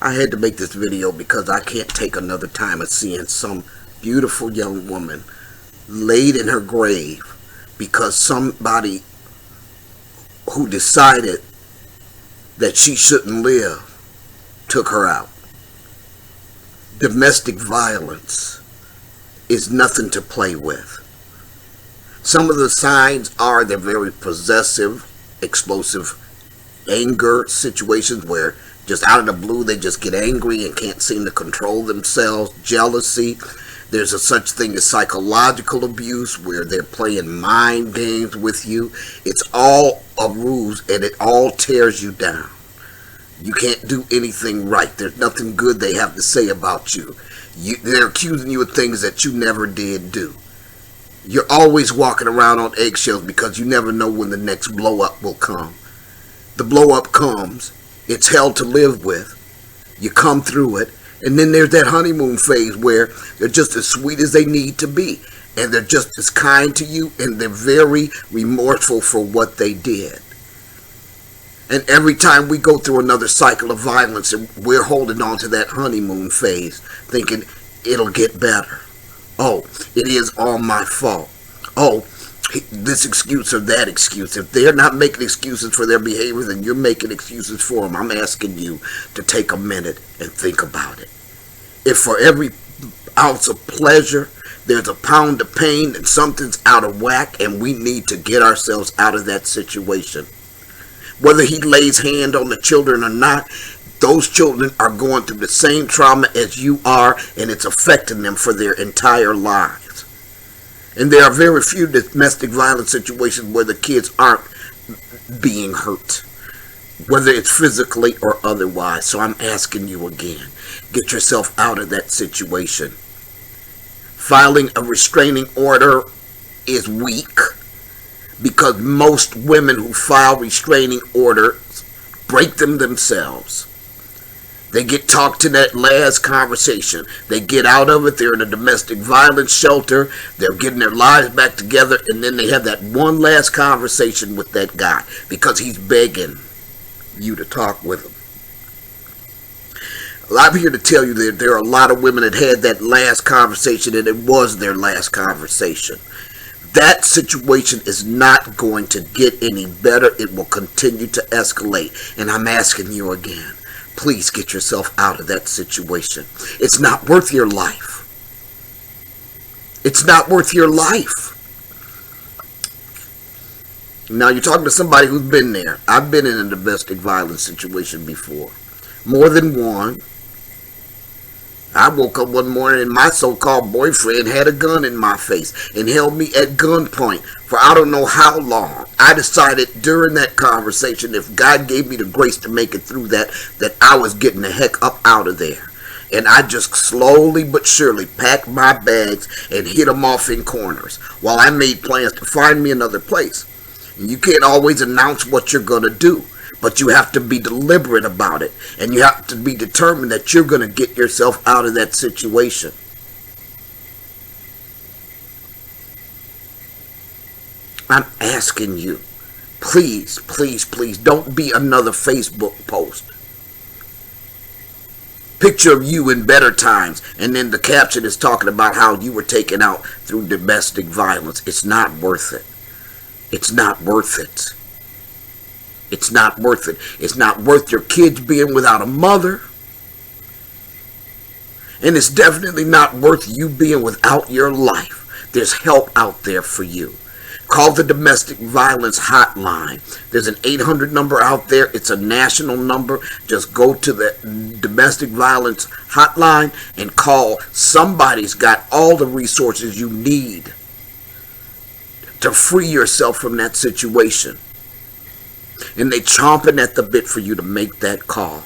I had to make this video because I can't take another time of seeing some beautiful young woman laid in her grave because somebody who decided that she shouldn't live took her out. Domestic violence is nothing to play with. Some of the signs are they're very possessive, explosive anger situations where just out of the blue they just get angry and can't seem to control themselves. Jealousy. There's a such thing as psychological abuse where they're playing mind games with you. It's all a ruse and it all tears you down. You can't do anything right. There's nothing good they have to say about you. They're accusing you of things that you never did do. You're always walking around on eggshells because you never know when the next blow up will come. The blow up comes. It's hell to live with. You come through it. And then there's that honeymoon phase where they're just as sweet as they need to be. And they're just as kind to you. And they're very remorseful for what they did. And every time we go through another cycle of violence, we're holding on to that honeymoon phase, thinking it'll get better. Oh, it is all my fault. Oh, this excuse or that excuse. If they're not making excuses for their behavior, then you're making excuses for them. I'm asking you to take a minute and think about it. If for every ounce of pleasure, there's a pound of pain and something's out of whack, and we need to get ourselves out of that situation. Whether he lays hand on the children or not, those children are going through the same trauma as you are, and it's affecting them for their entire lives. And there are very few domestic violence situations where the kids aren't being hurt, whether it's physically or otherwise. So I'm asking you again, get yourself out of that situation. Filing a restraining order is weak, because most women who file restraining orders break them themselves. They get talked to that last conversation. They get out of it. They're in a domestic violence shelter. They're getting their lives back together. And then they have that one last conversation with that guy because he's begging you to talk with him. Well, I'm here to tell you that there are a lot of women that had that last conversation and it was their last conversation. That situation is not going to get any better. It will continue to escalate. And I'm asking you again, please get yourself out of that situation. It's not worth your life. It's not worth your life. Now you're talking to somebody who's been there. I've been in a domestic violence situation before. More than one. I woke up one morning and my so-called boyfriend had a gun in my face and held me at gunpoint for I don't know how long. I decided during that conversation, if God gave me the grace to make it through that I was getting the heck up out of there. And I just slowly but surely packed my bags and hit them off in corners while I made plans to find me another place. And you can't always announce what you're going to do. But you have to be deliberate about it. And you have to be determined that you're going to get yourself out of that situation. I'm asking you, please, please, please, don't be another Facebook post. Picture of you in better times. And then the caption is talking about how you were taken out through domestic violence. It's not worth it. It's not worth it. It's not worth it. It's not worth your kids being without a mother. And it's definitely not worth you being without your life. There's help out there for you. Call the domestic violence hotline. There's an 800 number out there. It's a national number. Just go to the domestic violence hotline and call. Somebody's got all the resources you need to free yourself from that situation. And they're chomping at the bit for you to make that call.